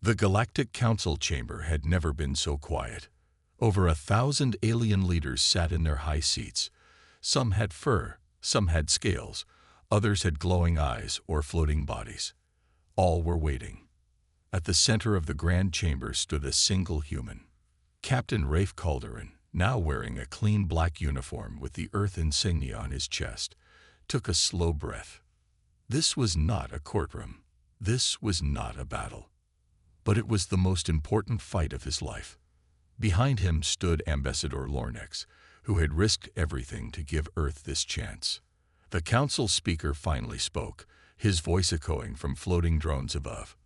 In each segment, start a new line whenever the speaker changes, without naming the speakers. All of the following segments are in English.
The Galactic Council chamber had never been so quiet. Over 1,000 alien leaders sat in their high seats. Some had fur, some had scales, others had glowing eyes or floating bodies. All were waiting. At the center of the grand chamber stood a single human. Captain Rafe Calderon, now wearing a clean black uniform with the Earth insignia on his chest, took a slow breath. This was not a courtroom. This was not a battle. But it was the most important fight of his life. Behind him stood Ambassador Lornex, who had risked everything to give Earth this chance. The council speaker finally spoke, his voice echoing from floating drones above.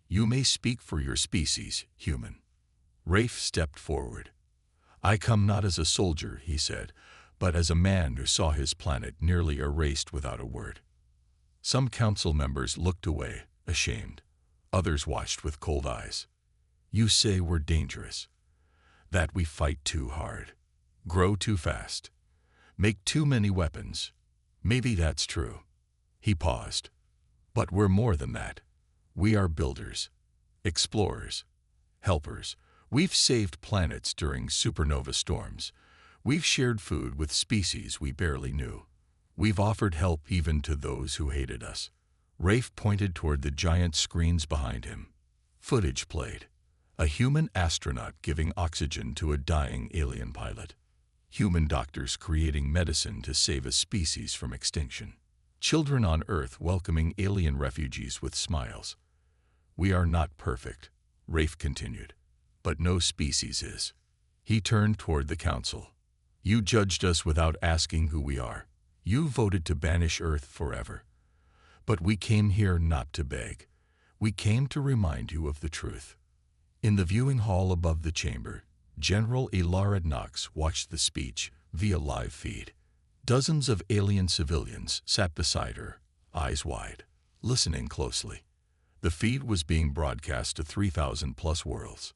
"You may speak for your species, human." Rafe stepped forward. "I come not as a soldier," he said, "but as a man who saw his planet nearly erased without a word." Some council members looked away, ashamed. Others watched with cold eyes. "You say we're dangerous, that we fight too hard, grow too fast, make too many weapons. Maybe that's true." He paused. "But we're more than that. We are builders, explorers, helpers. We've saved planets during supernova storms. We've shared food with species we barely knew. We've offered help even to those who hated us." Rafe pointed toward the giant screens behind him. Footage played. A human astronaut giving oxygen to a dying alien pilot. Human doctors creating medicine to save a species from extinction. Children on Earth welcoming alien refugees with smiles. "We are not perfect," Rafe continued, "but no species is." He turned toward the council. "You judged us without asking who we are. You voted to banish Earth forever. But we came here not to beg. We came to remind you of the truth." In the viewing hall above the chamber, General Elara Knox watched the speech via live feed. Dozens of alien civilians sat beside her, eyes wide, listening closely. The feed was being broadcast to 3,000+ worlds.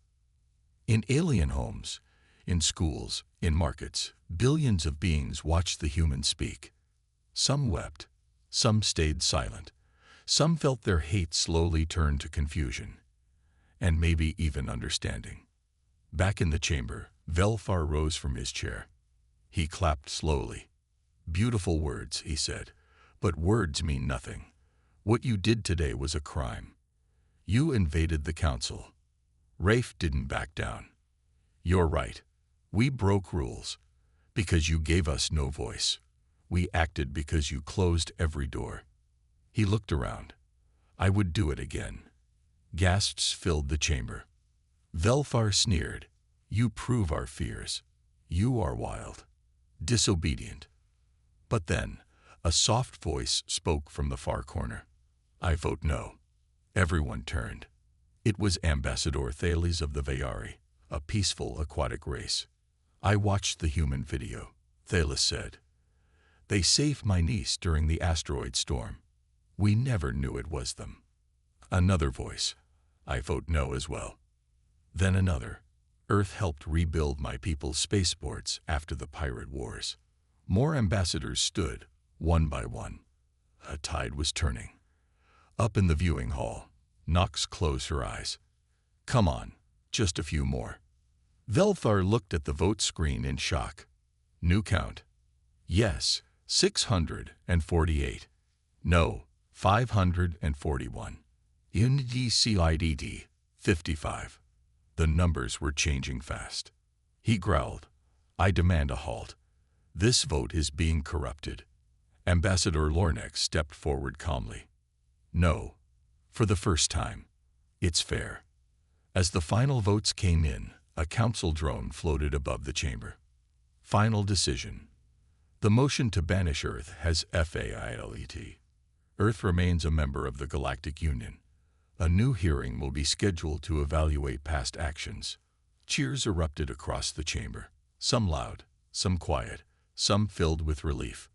In alien homes, in schools, in markets, billions of beings watched the humans speak. Some wept, some stayed silent, some felt their hate slowly turn to confusion, and maybe even understanding. Back in the chamber, Velfar rose from his chair. He clapped slowly. "Beautiful words," he said, "but words mean nothing. What you did today was a crime. You invaded the council." Rafe didn't back down. "You're right. We broke rules because you gave us no voice. We acted because you closed every door." He looked around. "I would do it again." Gasps filled the chamber. Velfar sneered. "You prove our fears. You are wild, disobedient." But then, a soft voice spoke from the far corner. "I vote no." Everyone turned. It was Ambassador Thales of the Vayari, a peaceful aquatic race. "I watched the human video," Thales said. "They saved my niece during the asteroid storm. We never knew it was them." Another voice. "I vote no as well." Then another. "Earth helped rebuild my people's spaceports after the pirate wars." More ambassadors stood, one by one. A tide was turning. Up in the viewing hall, Nox closed her eyes. "Come on, just a few more." Velfar looked at the vote screen in shock. New count. Yes, 648. No, 541. Indecid, 55. The numbers were changing fast. He growled, "I demand a halt. This vote is being corrupted." Ambassador Lornex stepped forward calmly. "No, for the first time. It's fair." As the final votes came in, a council drone floated above the chamber. Final decision. The motion to banish Earth has failed. Earth remains a member of the Galactic Union. A new hearing will be scheduled to evaluate past actions. Cheers erupted across the chamber, some loud, some quiet, some filled with relief.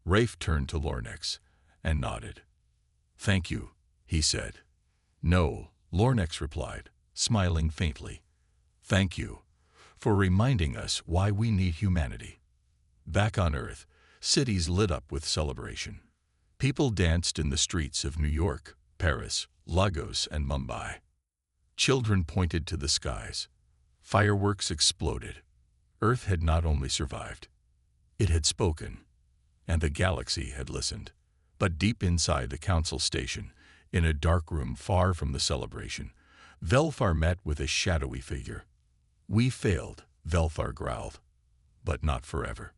Rafe turned to Lornex and nodded. "Thank you," he said. "No," Lornex replied, smiling faintly. "Thank you for reminding us why we need humanity." Back on Earth, cities lit up with celebration. People danced in the streets of New York, Paris, Lagos, and Mumbai. Children pointed to the skies. Fireworks exploded. Earth had not only survived, it had spoken, and the galaxy had listened. But deep inside the council station, in a dark room far from the celebration, Velfar met with a shadowy figure. "We failed," Velfar growled, "but not forever."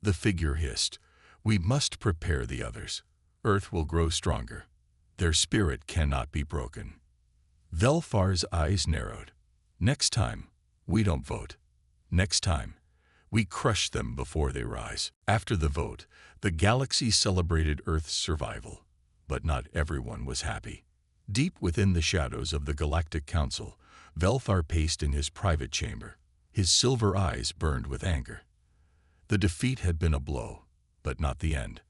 The figure hissed, "We must prepare the others. Earth will grow stronger. Their spirit cannot be broken." Velfar's eyes narrowed. "Next time, we don't vote. Next time, we crush them before they rise." After the vote, the galaxy celebrated Earth's survival, but not everyone was happy. Deep within the shadows of the Galactic Council, Velfar paced in his private chamber. His silver eyes burned with anger. The defeat had been a blow, but not the end.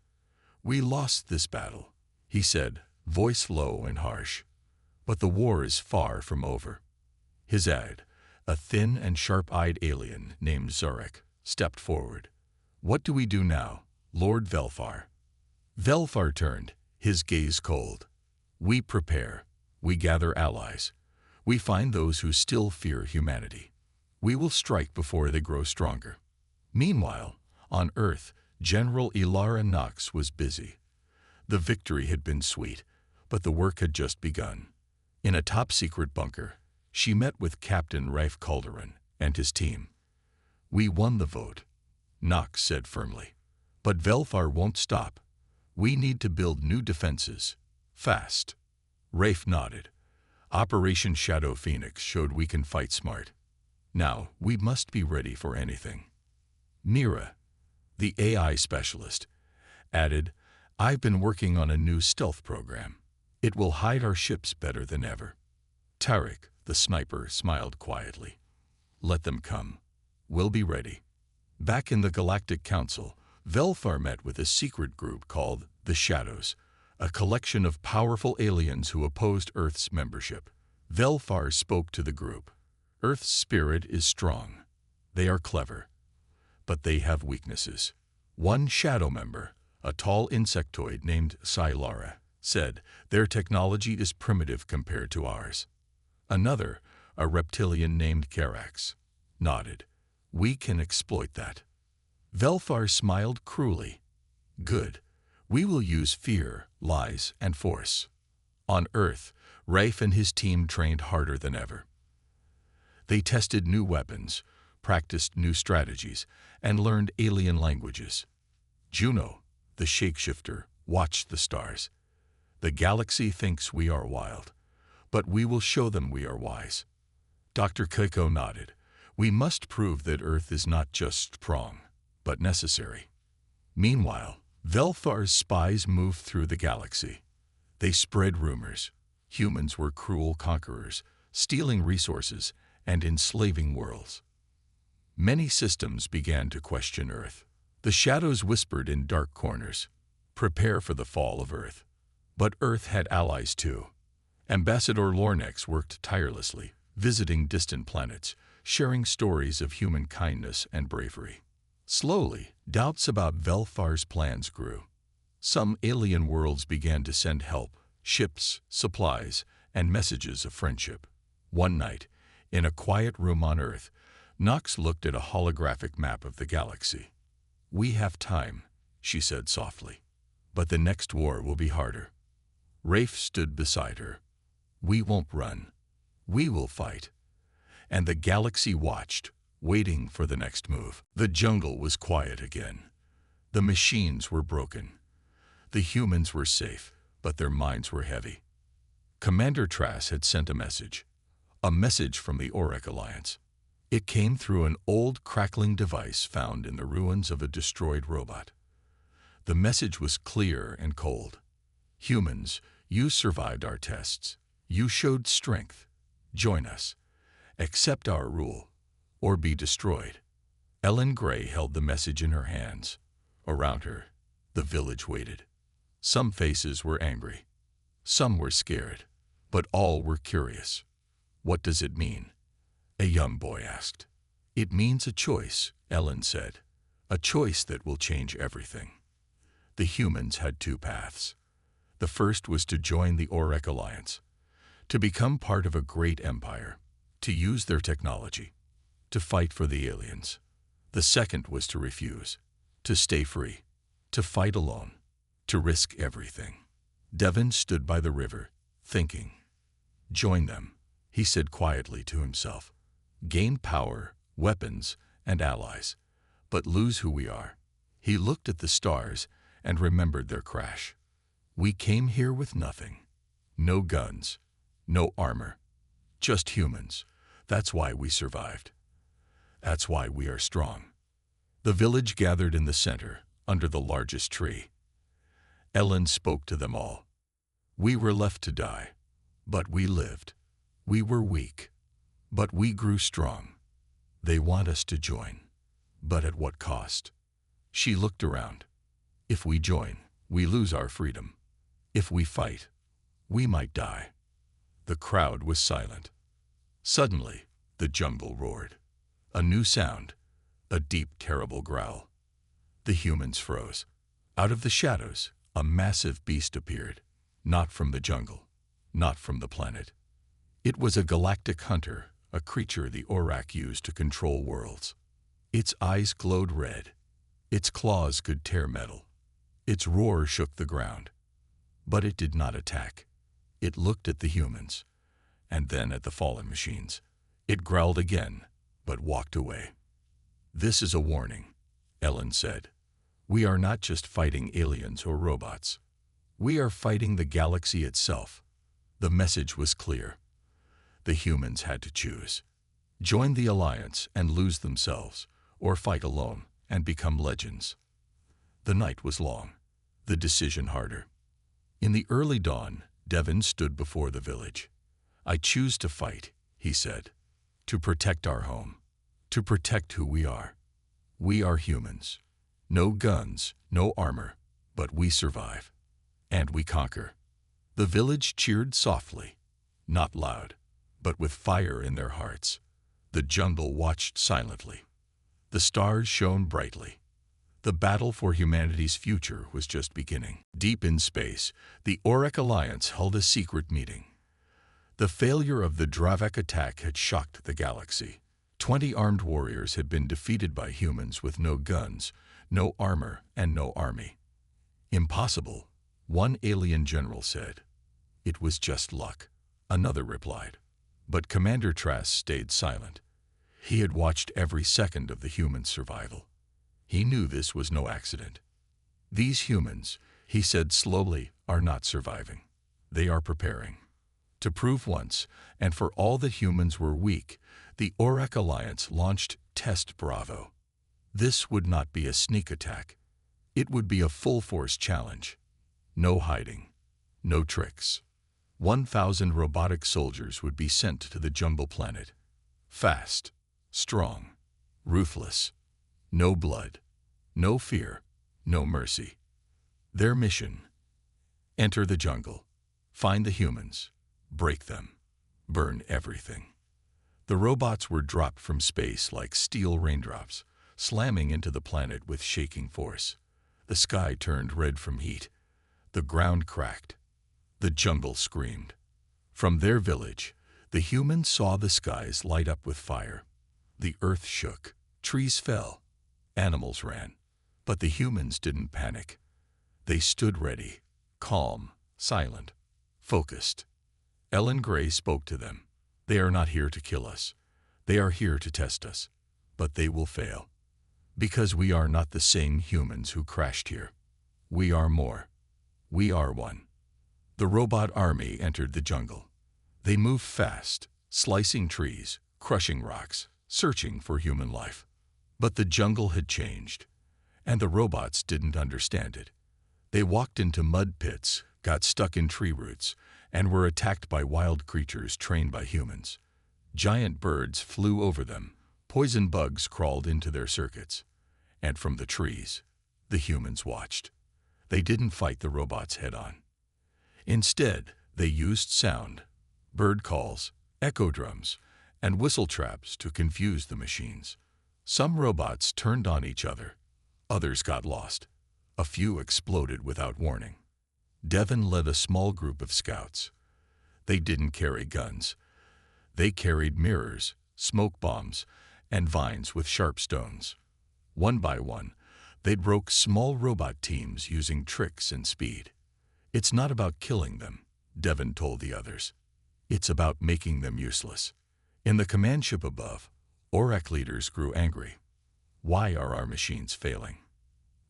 "We lost this battle," he said, voice low and harsh. "But the war is far from over." His aide, a thin and sharp-eyed alien named Zurek, stepped forward. "What do we do now, Lord Velfar?" Velfar turned, his gaze cold. "We prepare. We gather allies. We find those who still fear humanity. We will strike before they grow stronger." Meanwhile, on Earth, General Ilara Nox was busy. The victory had been sweet, but the work had just begun. In a top-secret bunker, she met with Captain Rafe Calderon and his team. "We won the vote," Nox said firmly. "But Velfar won't stop. We need to build new defenses. Fast." Rafe nodded. "Operation Shadow Phoenix showed we can fight smart. Now, we must be ready for anything." Mira, the AI specialist, added, "I've been working on a new stealth program. It will hide our ships better than ever." Tarek, the sniper, smiled quietly. "Let them come. We'll be ready." Back in the Galactic Council, Velfar met with a secret group called the Shadows, a collection of powerful aliens who opposed Earth's membership. Velfar spoke to the group. "Earth's spirit is strong. They are clever, but they have weaknesses." One shadow member, a tall insectoid named Scylara, said, "Their technology is primitive compared to ours." Another, a reptilian named Carax, nodded. "We can exploit that." Velfar smiled cruelly. "Good. We will use fear, lies, and force." On Earth, Rafe and his team trained harder than ever. They tested new weapons, practiced new strategies, and learned alien languages. Juno, the shapeshifter, watched the stars. "The galaxy thinks we are wild, but we will show them we are wise." Dr. Keiko nodded. "We must prove that Earth is not just strong, but necessary." Meanwhile, Velfar's spies moved through the galaxy. They spread rumors. Humans were cruel conquerors, stealing resources and enslaving worlds. Many systems began to question Earth. The shadows whispered in dark corners, "Prepare for the fall of Earth." But Earth had allies too. Ambassador Lornex worked tirelessly, visiting distant planets, sharing stories of human kindness and bravery. Slowly, doubts about Velfar's plans grew. Some alien worlds began to send help, ships, supplies, and messages of friendship. One night, in a quiet room on Earth, Nox looked at a holographic map of the galaxy. "We have time," she said softly, "but the next war will be harder." Rafe stood beside her. "We won't run. We will fight." And the galaxy watched, waiting for the next move. The jungle was quiet again. The machines were broken. The humans were safe, but their minds were heavy. Commander Trass had sent a message from the Auric Alliance. It came through an old crackling device found in the ruins of a destroyed robot. The message was clear and cold. "Humans, you survived our tests. You showed strength. Join us. Accept our rule, or be destroyed." Ellen Gray held the message in her hands. Around her, the village waited. Some faces were angry. Some were scared, but all were curious. "What does it mean?" a young boy asked. "It means a choice," Ellen said. "A choice that will change everything." The humans had two paths. The first was to join the Auric Alliance, to become part of a great empire, to use their technology, to fight for the aliens. The second was to refuse, to stay free, to fight alone, to risk everything. Devon stood by the river, thinking. Join them, he said quietly to himself. Gain power, weapons, and allies, but lose who we are. He looked at the stars and remembered their crash. We came here with nothing. No guns, no armor, just humans. That's why we survived. That's why we are strong. The village gathered in the center, under the largest tree. Ellen spoke to them all. We were left to die, but we lived. We were weak, but we grew strong. They want us to join, but at what cost? She looked around. If we join, we lose our freedom. If we fight, we might die. The crowd was silent. Suddenly, the jungle roared. A new sound, a deep, terrible growl. The humans froze. Out of the shadows, a massive beast appeared, not from the jungle, not from the planet. It was a galactic hunter, a creature the Aurak used to control worlds. Its eyes glowed red. Its claws could tear metal. Its roar shook the ground. But it did not attack. It looked at the humans, and then at the fallen machines. It growled again, but walked away. This is a warning, Ellen said. We are not just fighting aliens or robots. We are fighting the galaxy itself. The message was clear. The humans had to choose. Join the alliance and lose themselves, or fight alone and become legends. The night was long, the decision harder. In the early dawn, Devon stood before the village. I choose to fight, he said, to protect our home, to protect who we are. We are humans. No guns, no armor, but we survive. And we conquer. The village cheered softly, not loud, but with fire in their hearts. The jungle watched silently. The stars shone brightly. The battle for humanity's future was just beginning. Deep in space, the Aurak Alliance held a secret meeting. The failure of the Dravak attack had shocked the galaxy. 20 armed warriors had been defeated by humans with no guns, no armor, and no army. Impossible, one alien general said. It was just luck, another replied. But Commander Trask stayed silent. He had watched every second of the humans' survival. He knew this was no accident. These humans, he said slowly, are not surviving. They are preparing. To prove once and for all that humans were weak, the Aurak Alliance launched Test Bravo. This would not be a sneak attack. It would be a full-force challenge. No hiding, no tricks. 1,000 robotic soldiers would be sent to the jungle planet. Fast, strong, ruthless. No blood, no fear, no mercy. Their mission: enter the jungle, find the humans, break them, burn everything. The robots were dropped from space like steel raindrops, slamming into the planet with shaking force. The sky turned red from heat. The ground cracked. The jungle screamed. From their village, the humans saw the skies light up with fire. The earth shook. Trees fell. Animals ran. But the humans didn't panic. They stood ready, calm, silent, focused. Ellen Gray spoke to them. They are not here to kill us. They are here to test us. But they will fail. Because we are not the same humans who crashed here. We are more. We are one. The robot army entered the jungle. They moved fast, slicing trees, crushing rocks, searching for human life. But the jungle had changed, and the robots didn't understand it. They walked into mud pits, got stuck in tree roots, and were attacked by wild creatures trained by humans. Giant birds flew over them, poison bugs crawled into their circuits. And from the trees, the humans watched. They didn't fight the robots head-on. Instead, they used sound, bird calls, echo drums, and whistle traps to confuse the machines. Some robots turned on each other. Others got lost. A few exploded without warning. Devon led a small group of scouts. They didn't carry guns. They carried mirrors, smoke bombs, and vines with sharp stones. One by one, they broke small robot teams using tricks and speed. It's not about killing them, Devon told the others. It's about making them useless. In the command ship above, ORAC leaders grew angry. Why are our machines failing?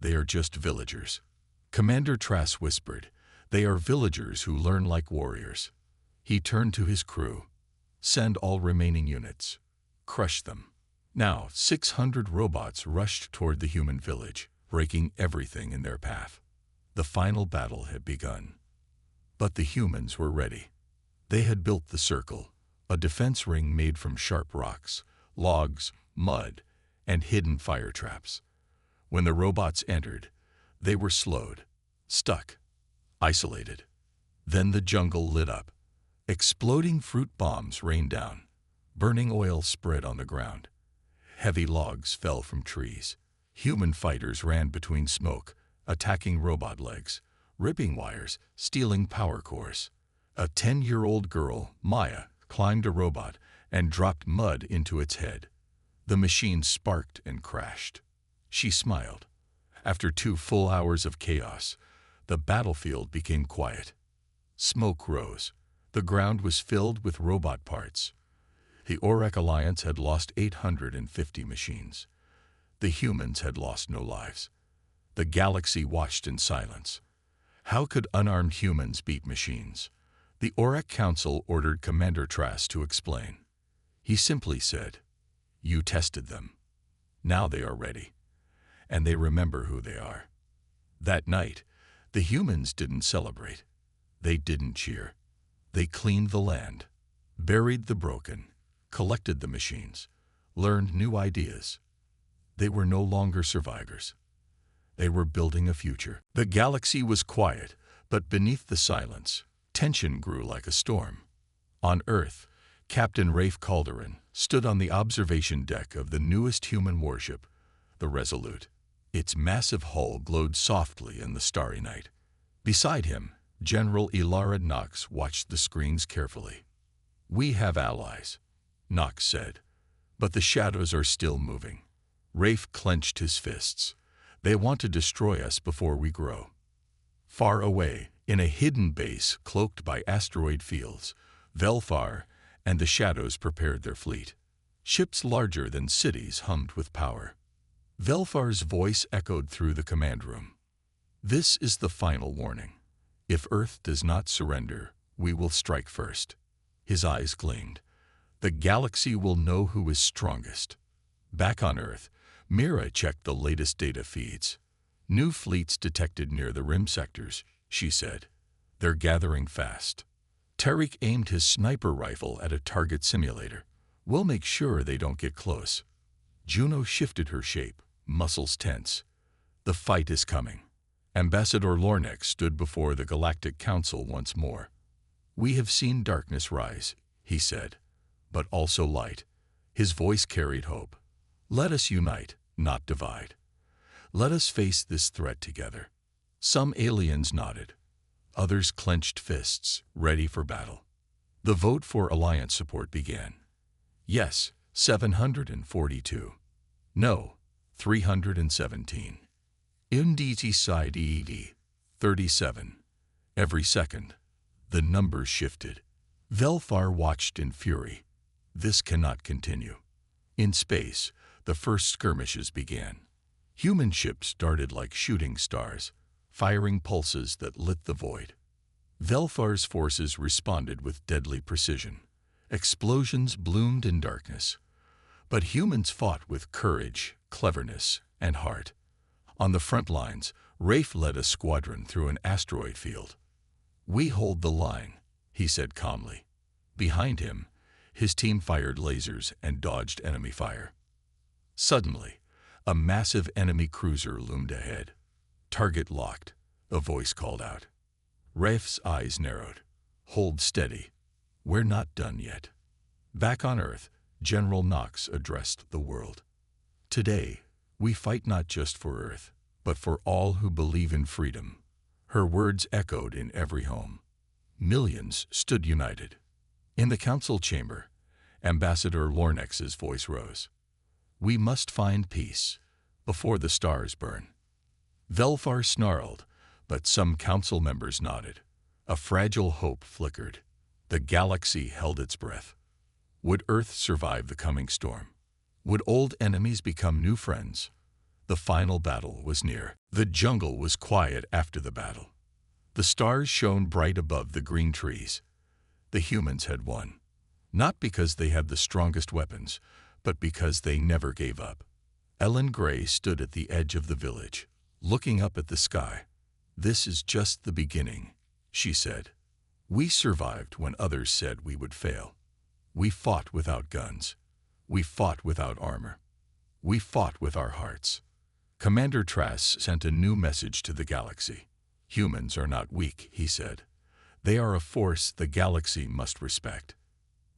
They are just villagers. Commander Trask whispered, they are villagers who learn like warriors. He turned to his crew. Send all remaining units. Crush them. Now, 600 robots rushed toward the human village, breaking everything in their path. The final battle had begun. But the humans were ready. They had built the circle, a defense ring made from sharp rocks, logs, mud, and hidden fire traps. When the robots entered, they were slowed, stuck, isolated. Then the jungle lit up. Exploding fruit bombs rained down. Burning oil spread on the ground. Heavy logs fell from trees. Human fighters ran between smoke, attacking robot legs, ripping wires, stealing power cores. A 10-year-old girl, Maya, climbed a robot and dropped mud into its head. The machine sparked and crashed. She smiled. After 2 full hours of chaos, the battlefield became quiet. Smoke rose. The ground was filled with robot parts. The ORAC Alliance had lost 850 machines. The humans had lost no lives. The galaxy watched in silence. How could unarmed humans beat machines? The ORAC Council ordered Commander Trask to explain. He simply said, "You tested them. Now they are ready. And they remember who they are." That night, the humans didn't celebrate. They didn't cheer. They cleaned the land, buried the broken, collected the machines, learned new ideas. They were no longer survivors. They were building a future. The galaxy was quiet, but beneath the silence, tension grew like a storm. On Earth, Captain Rafe Calderon stood on the observation deck of the newest human warship, the Resolute. Its massive hull glowed softly in the starry night. Beside him, General Ilara Knox watched the screens carefully. "We have allies," Knox said, "but the shadows are still moving." Rafe clenched his fists. "They want to destroy us before we grow." Far away, in a hidden base cloaked by asteroid fields, Velfar and the shadows prepared their fleet. Ships larger than cities hummed with power. Velfar's voice echoed through the command room. "This is the final warning. If Earth does not surrender, we will strike first." His eyes gleamed. "The galaxy will know who is strongest." Back on Earth, Mira checked the latest data feeds. "New fleets detected near the rim sectors," she said. "They're gathering fast." Tariq aimed his sniper rifle at a target simulator. "We'll make sure they don't get close." Juno shifted her shape, muscles tense. "The fight is coming." Ambassador Lornek stood before the Galactic Council once more. "We have seen darkness rise," he said, "but also light." His voice carried hope. "Let us unite, not divide. Let us face this threat together." Some aliens nodded. Others clenched fists, ready for battle. The vote for alliance support began. Yes, 742. No, 317. Inditi side EED, 37. Every second, the numbers shifted. Velfar watched in fury. This cannot continue. In space, the first skirmishes began. Human ships darted like shooting stars, firing pulses that lit the void. Velfar's forces responded with deadly precision. Explosions bloomed in darkness. But humans fought with courage, cleverness, and heart. On the front lines, Rafe led a squadron through an asteroid field. "We hold the line," he said calmly. Behind him, his team fired lasers and dodged enemy fire. Suddenly, a massive enemy cruiser loomed ahead. "Target locked," a voice called out. Rafe's eyes narrowed. "Hold steady. We're not done yet." Back on Earth, General Knox addressed the world. "Today, we fight not just for Earth, but for all who believe in freedom." Her words echoed in every home. Millions stood united. In the council chamber, Ambassador Lornex's voice rose. We must find peace before the stars burn. Velfar snarled, but some council members nodded. A fragile hope flickered. The galaxy held its breath. Would Earth survive the coming storm? Would old enemies become new friends? The final battle was near. The jungle was quiet after the battle. The stars shone bright above the green trees. The humans had won, not because they had the strongest weapons, but because they never gave up. Ellen Gray stood at the edge of the village, looking up at the sky. This is just the beginning, she said. We survived when others said we would fail. We fought without guns. We fought without armor. We fought with our hearts. Commander Trask sent a new message to the galaxy. Humans are not weak, he said. They are a force the galaxy must respect.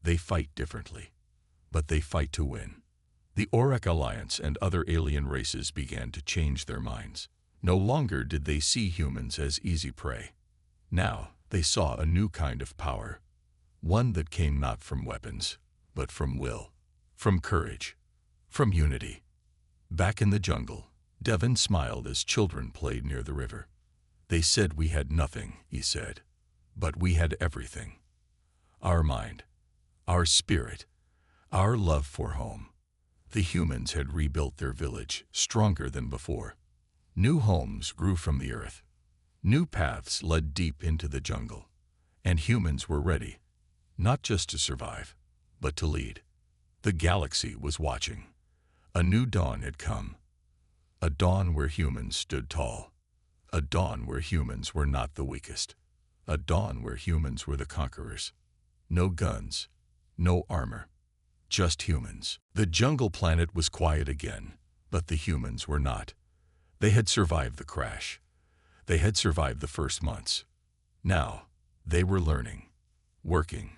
They fight differently, but they fight to win. The Orek Alliance and other alien races began to change their minds. No longer did they see humans as easy prey. Now they saw a new kind of power, one that came not from weapons, but from will, from courage, from unity. Back in the jungle, Devon smiled as children played near the river. They said we had nothing, he said, but we had everything. Our mind, our spirit, our love for home. The humans had rebuilt their village, stronger than before. New homes grew from the earth. New paths led deep into the jungle. And humans were ready, not just to survive, but to lead. The galaxy was watching. A new dawn had come. A dawn where humans stood tall. A dawn where humans were not the weakest. A dawn where humans were the conquerors. No guns, no armor, just humans. The jungle planet was quiet again, but the humans were not. They had survived the crash. They had survived the first months. Now, they were learning, working,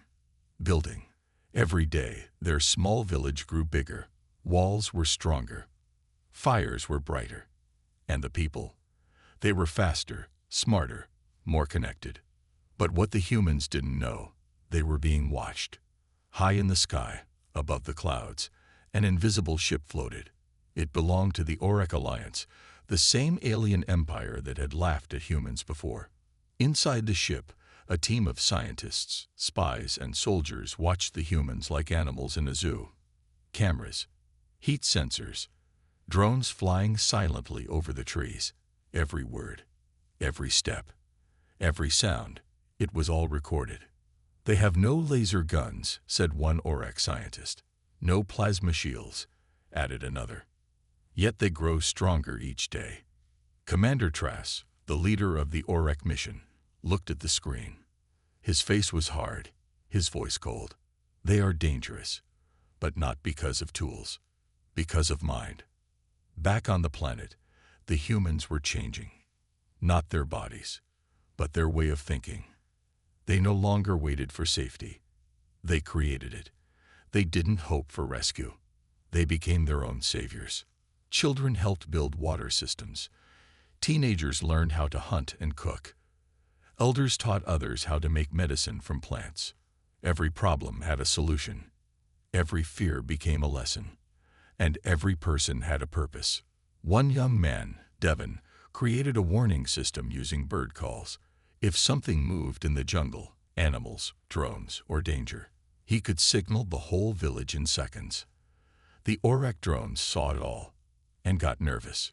building. Every day, their small village grew bigger. Walls were stronger. Fires were brighter. And the people, they were faster, smarter, more connected. But what the humans didn't know, they were being watched. High in the sky, above the clouds, an invisible ship floated. It belonged to the Orek Alliance, the same alien empire that had laughed at humans before. Inside the ship, a team of scientists, spies, and soldiers watched the humans like animals in a zoo. Cameras, heat sensors, drones flying silently over the trees. Every word, every step, every sound, it was all recorded. They have no laser guns, said one Orek scientist. No plasma shields, added another. Yet they grow stronger each day. Commander Trask, the leader of the Orek mission, looked at the screen. His face was hard, his voice cold. They are dangerous, but not because of tools, because of mind. Back on the planet, the humans were changing. Not their bodies, but their way of thinking. They no longer waited for safety. They created it. They didn't hope for rescue. They became their own saviors. Children helped build water systems. Teenagers learned how to hunt and cook. Elders taught others how to make medicine from plants. Every problem had a solution. Every fear became a lesson. And every person had a purpose. One young man, Devon, created a warning system using bird calls. If something moved in the jungle, animals, drones, or danger, he could signal the whole village in seconds. The Orek drones saw it all and got nervous.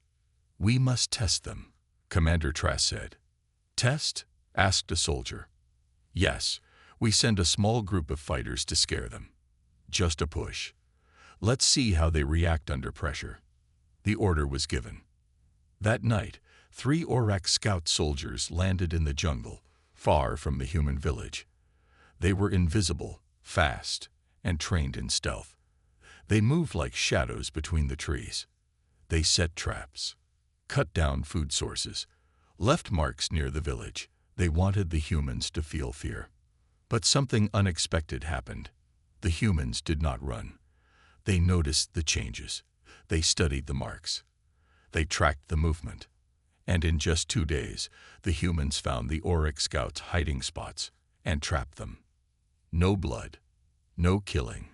We must test them, Commander Trask said. Test? Asked a soldier. Yes, we send a small group of fighters to scare them. Just a push. Let's see how they react under pressure. The order was given. That night, 3 Orek scout soldiers landed in the jungle, far from the human village. They were invisible, fast, and trained in stealth. They moved like shadows between the trees. They set traps, cut down food sources, left marks near the village. They wanted the humans to feel fear. But something unexpected happened. The humans did not run. They noticed the changes. They studied the marks. They tracked the movement. And in just 2 days, the humans found the Orek scouts' hiding spots and trap them. No blood, no killing,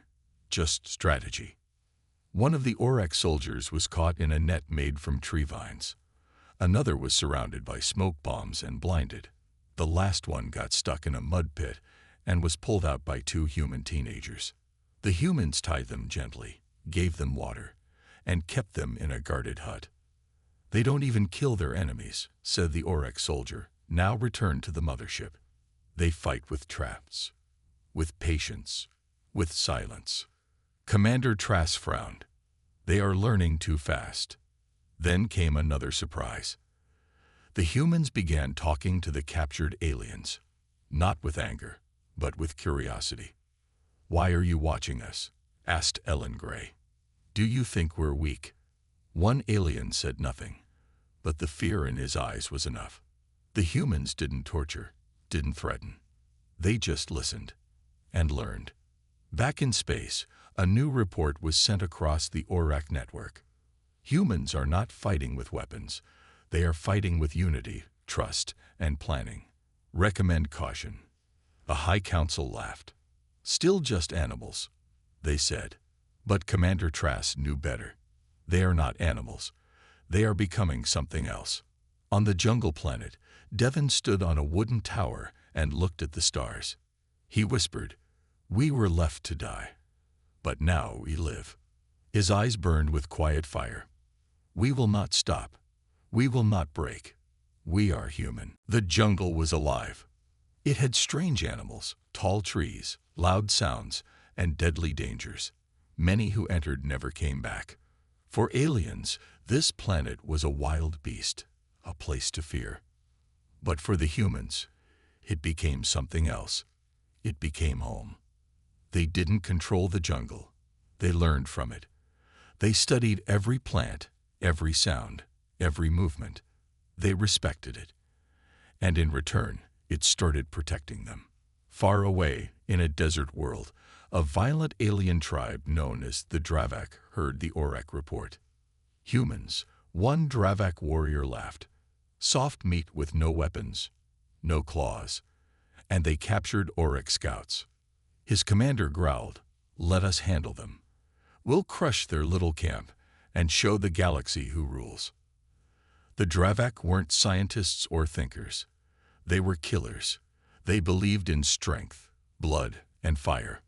just strategy. One of the Orek soldiers was caught in a net made from tree vines. Another was surrounded by smoke bombs and blinded. The last one got stuck in a mud pit and was pulled out by two human teenagers. The humans tied them gently, gave them water, and kept them in a guarded hut. "They don't even kill their enemies," said the Orek soldier, now returned to the mothership. "They fight with traps, with patience, with silence." Commander Trask frowned. "They are learning too fast." Then came another surprise. The humans began talking to the captured aliens, not with anger, but with curiosity. "Why are you watching us?" asked Ellen Gray. "Do you think we're weak?" One alien said nothing, but the fear in his eyes was enough. The humans didn't torture, didn't threaten. They just listened and learned. Back in space, a new report was sent across the Orek network. Humans are not fighting with weapons. They are fighting with unity, trust, and planning. Recommend caution. The High Council laughed. "Still just animals," they said. But Commander Trask knew better. They are not animals. They are becoming something else. On the jungle planet, Devon stood on a wooden tower and looked at the stars. He whispered, "We were left to die, but now we live." His eyes burned with quiet fire. "We will not stop. We will not break. We are human." The jungle was alive. It had strange animals, tall trees, loud sounds, and deadly dangers. Many who entered never came back. For aliens, this planet was a wild beast, a place to fear. But for the humans, it became something else. It became home. They didn't control the jungle. They learned from it. They studied every plant, every sound, every movement. They respected it. And in return, it started protecting them. Far away, in a desert world, a violent alien tribe known as the Dravak heard the Orek report. "Humans," one Dravak warrior laughed. "Soft meat with no weapons, no claws." And they captured Orek scouts. His commander growled, "Let us handle them. We'll crush their little camp and show the galaxy who rules." The Dravak weren't scientists or thinkers. They were killers. They believed in strength, blood, and fire.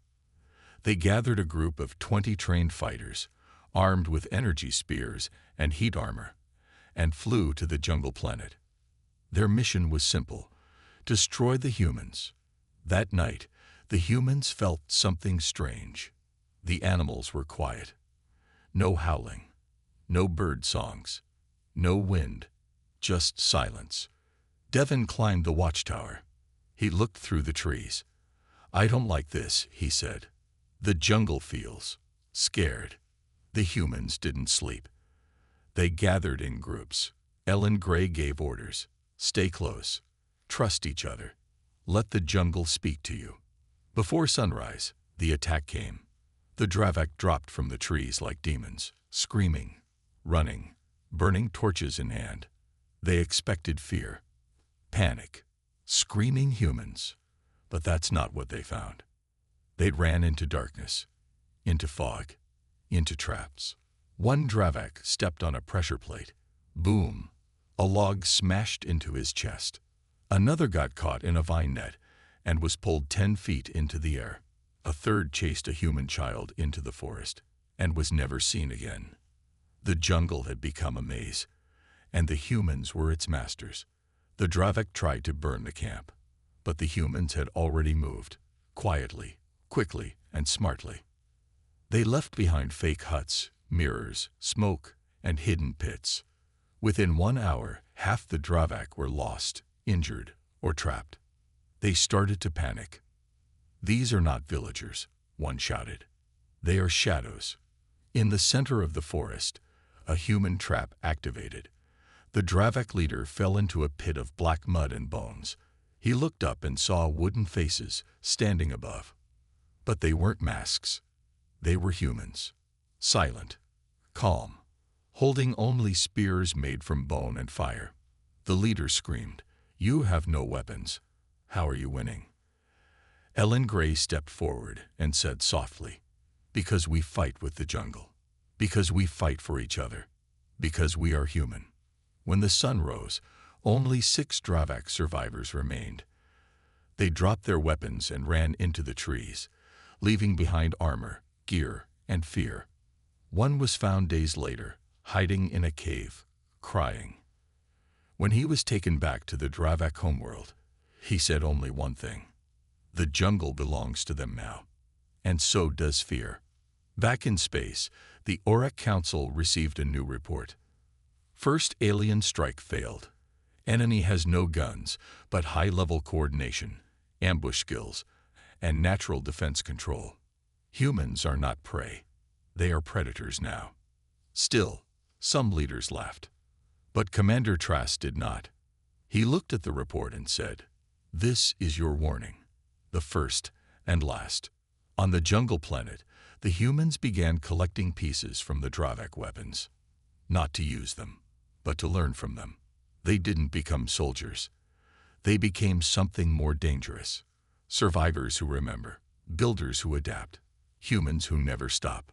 They gathered a group of 20 trained fighters, armed with energy spears and heat armor, and flew to the jungle planet. Their mission was simple: destroy the humans. That night, the humans felt something strange. The animals were quiet. No howling, no bird songs, no wind, just silence. Devon climbed the watchtower. He looked through the trees. "I don't like this," he said. "The jungle feels scared." The humans didn't sleep. They gathered in groups. Ellen Gray gave orders. "Stay close. Trust each other. Let the jungle speak to you." Before sunrise, the attack came. The Dravak dropped from the trees like demons, screaming, running, burning torches in hand. They expected fear, panic, screaming humans. But that's not what they found. They ran into darkness, into fog, into traps. One Dravak stepped on a pressure plate. Boom! A log smashed into his chest. Another got caught in a vine net and was pulled 10 feet into the air. A third chased a human child into the forest and was never seen again. The jungle had become a maze, and the humans were its masters. The Dravak tried to burn the camp, but the humans had already moved, quietly, quickly, and smartly. They left behind fake huts, mirrors, smoke, and hidden pits. Within 1 hour, half the Dravak were lost, injured, or trapped. They started to panic. "These are not villagers," one shouted. "They are shadows." In the center of the forest, a human trap activated. The Dravak leader fell into a pit of black mud and bones. He looked up and saw wooden faces standing above. But they weren't masks. They were humans, silent, calm, holding only spears made from bone and fire. The leader screamed, "You have no weapons. How are you winning?" Ellen Gray stepped forward and said softly, "Because we fight with the jungle. Because we fight for each other. Because we are human." When the sun rose, only 6 Dravak survivors remained. They dropped their weapons and ran into the trees, leaving behind armor, gear, and fear. One was found days later, hiding in a cave, crying. When he was taken back to the Dravak homeworld, he said only one thing: "The jungle belongs to them now. And so does fear." Back in space, the Aurak Council received a new report. First alien strike failed. Enemy has no guns, but high-level coordination, ambush skills, and natural defense control. Humans are not prey. They are predators now. Still, some leaders laughed. But Commander Trask did not. He looked at the report and said, "This is your warning, the first and last." On the jungle planet, the humans began collecting pieces from the Dravak weapons. Not to use them, but to learn from them. They didn't become soldiers. They became something more dangerous. Survivors who remember, builders who adapt, humans who never stop.